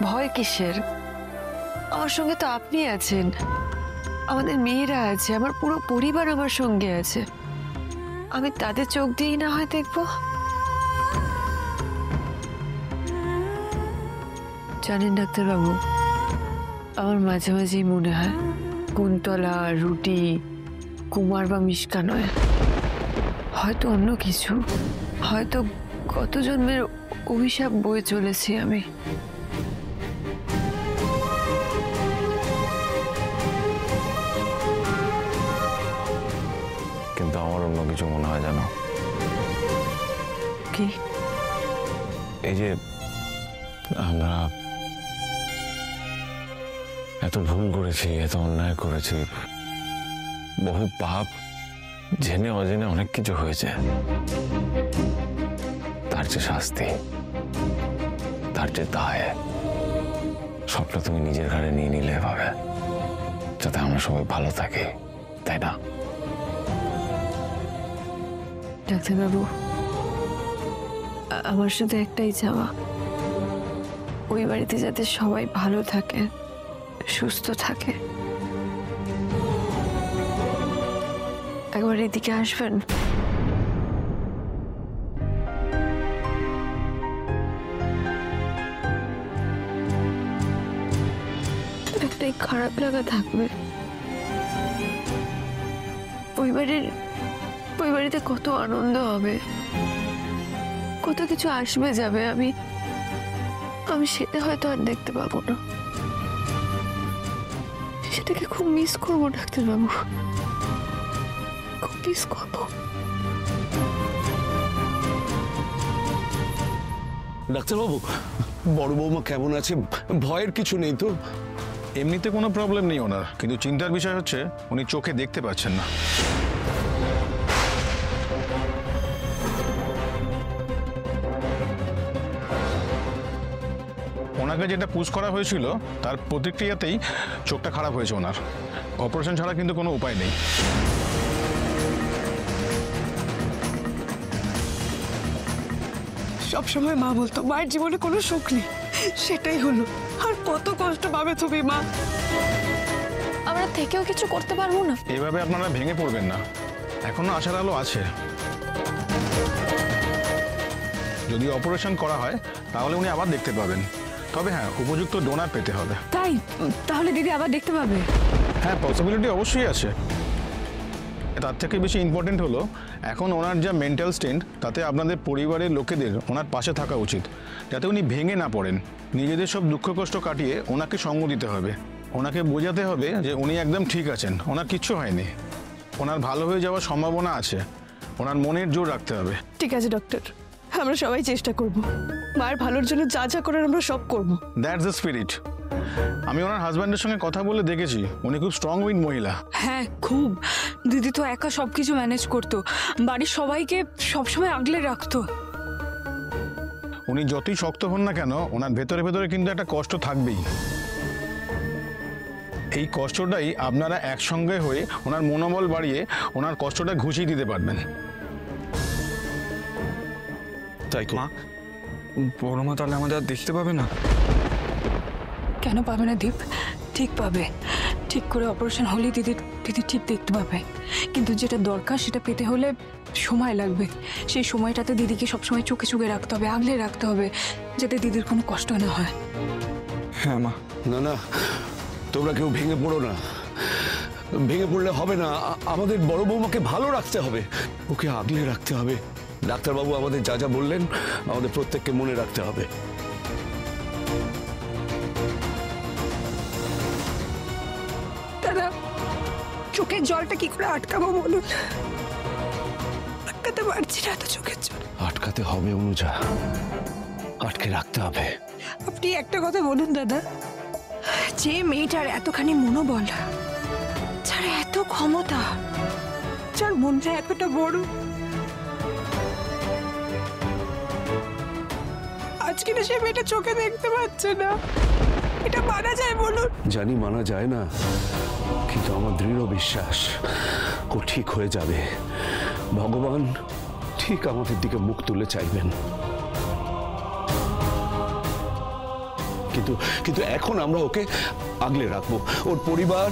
ভয় কিসের? আমার সঙ্গে তো আপনি আছেন, আমাদের মেয়েরা আছে, আমার পুরো পরিবার আমার সঙ্গে আছে। আমি তাদের চোখ দিয়েই না হয় দেখবো। জানেন ডাক্তারবাবু, আমার মাঝে মাঝেই মনে হয় কুন্তলা, রুটি, কুমার বা মিশকা নয়, হয়তো অন্য কিছু, হয়তো কত জন্মের অভিশাপ বয়ে চলেছি আমি। কিন্তু আমার অন্য কিছু মনে হয় জানো। কি? এই যে আমরা এত ভুল করেছি, এত অন্যায় করেছি, বহু পাপ জেনে অজেনে অনেক কিছু হয়েছে, তার যে শাস্তি, তার যে দায়, সবটা তুমি নিজের ঘাড়ে নিয়ে নিলে এভাবে, যাতে আমরা সবাই ভালো থাকি, তাই না? ডাক্তারবাবু, আমার শুধু একটাই চাওয়া, ওই বাড়িতে যাতে সবাই ভালো থাকে, সুস্থ থাকে। একবার এদিকে আসবেন? একটাই খারাপ লাগা থাকবে। ওই বাড়িতে কত আনন্দ হবে, কত কিছু আসবে যাবে, আমি সেটা হয়তো আর দেখতে পাবো না। সেটাকে খুব মিস করবো ডাক্তারবাবু, খুব মিস করবো। ডাক্তারবাবু, বড় বৌমা কেমন আছে? ভয়ের কিছু নেই তো? এমনিতে কোনো প্রবলেম নেই ওনার, কিন্তু চিন্তার বিষয় হচ্ছে উনি চোখে দেখতে পাচ্ছেন না। ওনাকে যেটা পুশ করা হয়েছিল তার প্রতিক্রিয়াতেই চোখটা খারাপ হয়েছে ওনার। অপারেশন ছাড়া কিন্তু কোনো উপায় নেই। সবসময় মা বলতো মায়ের জীবনে কোনো সুখ নেই, সেটাই হলো। আর কত কষ্ট পাবে তুমি মা। আমরা থেকেও কিছু করতে পারবো না। এইভাবে আপনারা ভেঙে পড়বেন না, এখনো আশার আলো আছে। যদি অপারেশন করা হয় তাহলে উনি আবার দেখতে পাবেন, তবে হ্যাঁ, উপযুক্ত ডোনার পেতে হবে। তাই? তাহলে দিদি আবার দেখতে পাবে? হ্যাঁ, পসিবিলিটি অবশ্যই আছে। তার থেকে বেশি ইম্পর্টেন্ট হলো এখন ওনার যা মেন্টাল স্টেট, তাতে আপনাদের পরিবারের লোকেদের ওনার পাশে থাকা উচিত, যাতে উনি ভেঙে না পড়েন। নিজেদের সব দুঃখ কষ্ট কাটিয়ে ওনাকে সঙ্গ দিতে হবে, ওনাকে বোঝাতে হবে যে উনি একদম ঠিক আছেন, ওনার কিচ্ছু হয়নি, ওনার ভালো হয়ে যাওয়ার সম্ভাবনা আছে, ওনার মনের জোর রাখতে হবে। ঠিক আছে ডক্টর, আমরা সবাই চেষ্টা করব, মায়ের ভালোর জন্য যা যা করার আমরা সব করব। That's the spirit. আমি ওনার হাজব্যান্ডের সঙ্গে কথা বলে দেখেছি, উনি খুব স্ট্রং উইল মহিলা। হ্যাঁ খুব। দিদি তো একা সবকিছু ম্যানেজ করতো, বাড়ির সবাইকে সবসময় আগলে রাখতো। উনি যতই শক্ত হন না কেন, ওনার ভেতরে ভেতরে কিন্তু একটা কষ্ট থাকবেই। এই কষ্টটাই আপনারা একসঙ্গে হয়ে ওনার মনোবল বাড়িয়ে ওনার কষ্টটা ঘুষিয়ে দিতে পারবেন। তাই মা, বড় মা তাহলে আমাদের আর দেখতে পাবে না? কেন পাবে না দীপ? ঠিক পাবে। ঠিক করে অপারেশন হলে দিদি ঠিক দেখতে পাবে, কিন্তু যেটা দরকার সেটা পেতে হলে সময় লাগবে। সেই সময়টাতে দিদিকে সবসময় চোখে চোখে রাখতে হবে, আগলে রাখতে হবে, যাতে দিদির কোনো কষ্ট না হয়। হ্যাঁ মা। না না, তোমরা কেউ ভেঙে পড়ো না, ভেঙে পড়লে হবে না। আমাদের বড় বৌমাকে ভালো রাখতে হবে, ওকে আগলে রাখতে হবে। ডাক্তারবাবু আমাদের যা যা বললেন আমাদের প্রত্যেককে মনে রাখতে হবে। দাদা, চোখের জলটা কি করে আটকাবো বলুন? আটকাতে পারছি না তো চোখের জল। আটকাতে হবে অনুজা, আটকে রাখতে হবে। আপনি একটা কথা বলুন দাদা, যে মেয়েটার এতখানি মনোবল, যার এত ক্ষমতা, যার মনটা এতটা বড়, আজকে না সে মেয়েটা চোখে দেখতে পাচ্ছে না, এটা মানা যায় বলুন? জানি মানা যায় না, কিন্তু আমার দৃঢ় বিশ্বাস ও ঠিক হয়ে যাবে। ভগবান ঠিক আমাদের দিকে মুখ তুলে চাইবেন। কিন্তু কিন্তু কিন্তু এখন আমরা ওকে আগলে রাখবো, ওর পরিবার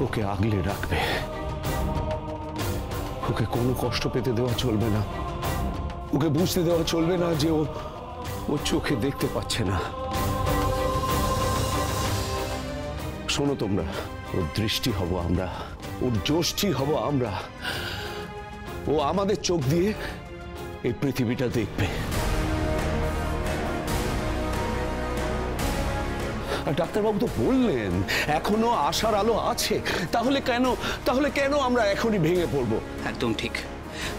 ওকে আগলে রাখবে। ওকে কোনো কষ্ট পেতে দেওয়া চলবে না, ওকে বুঝতে দেওয়া চলবে না যে ও চোখে দেখতে পাচ্ছে না। শোনো তোমরা, ওর দৃষ্টি হব আমরা, ওর যষ্টি হব আমরা। ও আমাদের চোখ দিয়ে এই পৃথিবীটা দেখবে। আর ডাক্তারবাবু তো বললেন এখনো আশার আলো আছে, তাহলে কেন আমরা এখনই ভেঙে পড়বো? একদম ঠিক,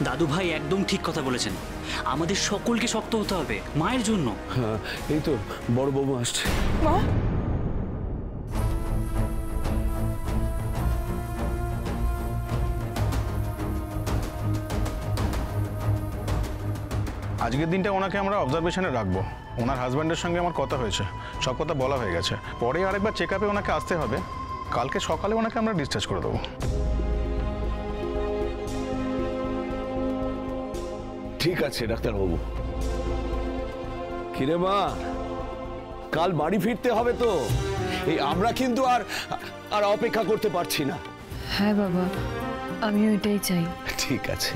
দাদু ভাই একদম ঠিক কথা বলেছেন। আমাদের সকলকে শক্ত হতে হবে মায়ের জন্য। হ্যাঁ, এই তো বড় বৌমা আসছে। মা, আজকের দিনটা ওনাকে আমরা অবজারভেশনে রাখবো। ওনার হাজব্যান্ডের সঙ্গে আমার কথা হয়েছে, সব কথা বলা হয়ে গেছে। পরে আরেকবার চেক আপে ওনাকে আসতে হবে। কালকে সকালে ওনাকে আমরা ডিসচার্জ করে দেবো। ঠিক আছে ডাক্তারবাবু। কিরে মা, কাল বাড়ি ফিরতে হবে তো? এই আমরা কিন্তু আর অপেক্ষা করতে পারছি না। হ্যাঁ বাবা, আমি ওইটাই চাই। ঠিক আছে,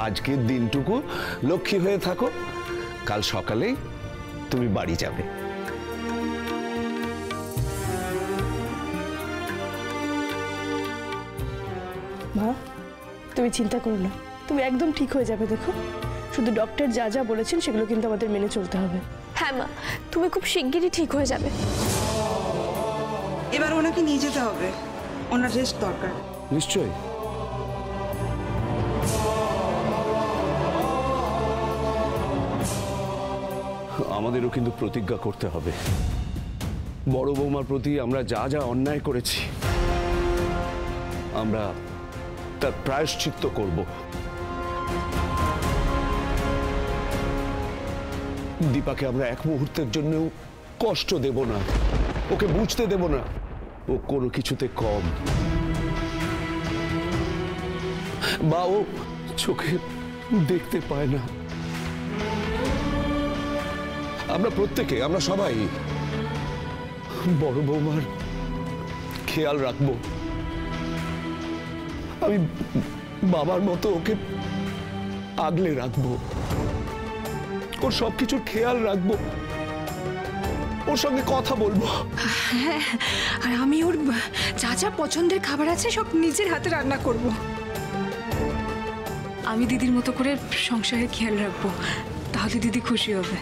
আজকের দিনটুকু লক্ষ্মী হয়ে থাকো, কাল সকালেই তুমি বাড়ি যাবে। মা, তুমি চিন্তা করো না, তুমি একদম ঠিক হয়ে যাবে। দেখো, শুধু ডক্টর যা যা বলেছেন সেগুলো কিন্তু আমাদের মেনে চলতে হবে। হ্যাঁ মা, তুমি খুব শিগগিরই ঠিক হয়ে যাবে। এবার ওনাকে নিয়ে যেতে হবে, ওনার রেস্ট দরকার। নিশ্চয়ই। আমাদেরও কিন্তু প্রতিজ্ঞা করতে হবে, বড় বৌমার প্রতি আমরা যা যা অন্যায় করেছি আমরা তার প্রায়শ্চিত্ত করব। দীপাকে আমরা এক মুহূর্তের জন্যও কষ্ট দেব না, ওকে বুঝতে দেব না ও কোনো কিছুতে কম, বা ও চোখে দেখতে পায় না। আমরা প্রত্যেকে, আমরা সবাই বড় বৌমার খেয়াল রাখবো। আমি বাবার মতো ওকে আগলে রাখবো, ওর সবকিছুর খেয়াল রাখবো, ওর সঙ্গে কথা বলবো। হ্যাঁ, আর আমি ওর যা যা পছন্দের খাবার আছে সব নিজের হাতে রান্না করব। আমি দিদির মতো করে সংসারে খেয়াল রাখবো, তাহলে দিদি খুশি হবে।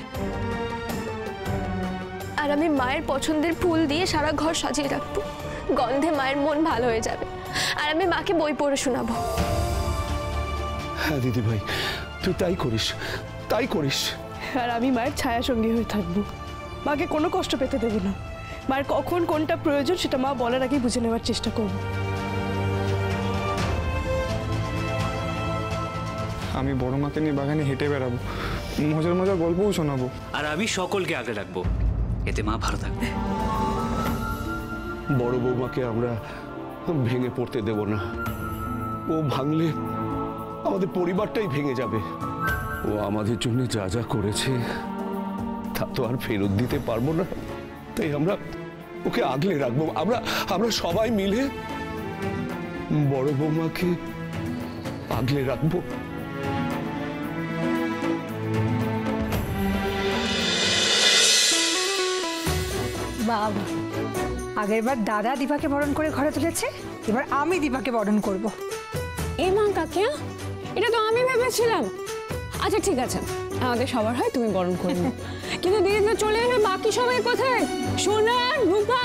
আর আমি মায়ের পছন্দের ফুল দিয়ে সারা ঘর সাজিয়ে রাখবো, গন্ধে মায়ের মন ভালো হয়ে যাবে। আর আমি মাকে বই পড়ে শোনাবো। হ্যাঁ দিদি ভাই, তুই তাই করিস, তাই করিস। আর আমি মায়ের ছায়া সঙ্গী হয়ে থাকবো, মাকে কোনো কষ্ট পেতে দেবো না। মায়ের কখন কোনটা প্রয়োজন সেটা মা বলার আগেই বুঝে নেওয়ার চেষ্টা করবো। আমি বড় মাকে নিয়ে বাগানে হেঁটে বেড়াবো, মজার মজার গল্পও শোনাবো। আর আমি সকলকে আগলে রাখবো, এতে মা ভালো থাকবে। বড় বৌমাকে আমরা ভেঙে পড়তে দেব না, ও ভাঙলে আমাদের পরিবারটাই ভেঙে যাবে। ও আমাদের জন্য যা যা করেছে তা তো আর ফেরত দিতে পারবো না, তাই আমরা ওকে আগলে রাখবো। আমরা সবাই মিলে বড় বৌমাকে আগলে রাখবো। বাবা, আগেরবার দাদা দীপাকে বরণ করে ঘরে তুলেছে, এবার আমি দীপাকে বরণ করব। এ মা কাকিয়া, এটা তো আমি ভেবেছিলাম। আচ্ছা ঠিক আছে, আমাদের সবার হয় তুমি বরণ করবে, কিন্তু দিদি তো চলে এলে, বাকি সবাই কোথায়? সোনা, রূপা?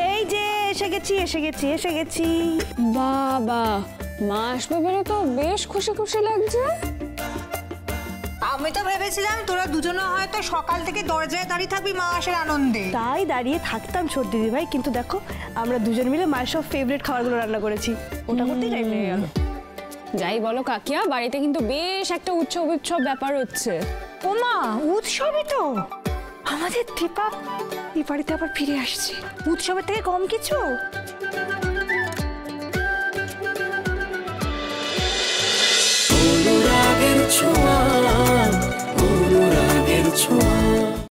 এই যে এসে গেছি, এসে গেছি, এসে গেছি। বাবা, মা আসবে বলে তো বেশ খুশি খুশি লাগছে। আমি তো ভেবেছিলাম তোরা দুজনে হয়তো সকাল থেকে দরজায় দাঁড়িয়ে থাকবি মা আসার আনন্দে। তাই দাঁড়িয়ে থাকতাম ছোট দিদি ভাই, কিন্তু দেখো আমরা দুজন মিলে মায়ের সব ফেভারিট খাবারগুলো রান্না করেছি, ওটা করতেই টাইম লেগে গেল। যাই বলো কাকিয়া, বাড়িতে কিন্তু বেশ একটা উৎসব ব্যাপার হচ্ছে। ও মা, উৎসবই তো। আমাদের দীপা এই বাড়িতে আবার ফিরে আসছে, উৎসবের থেকে কম কিছু। ছোঁয়া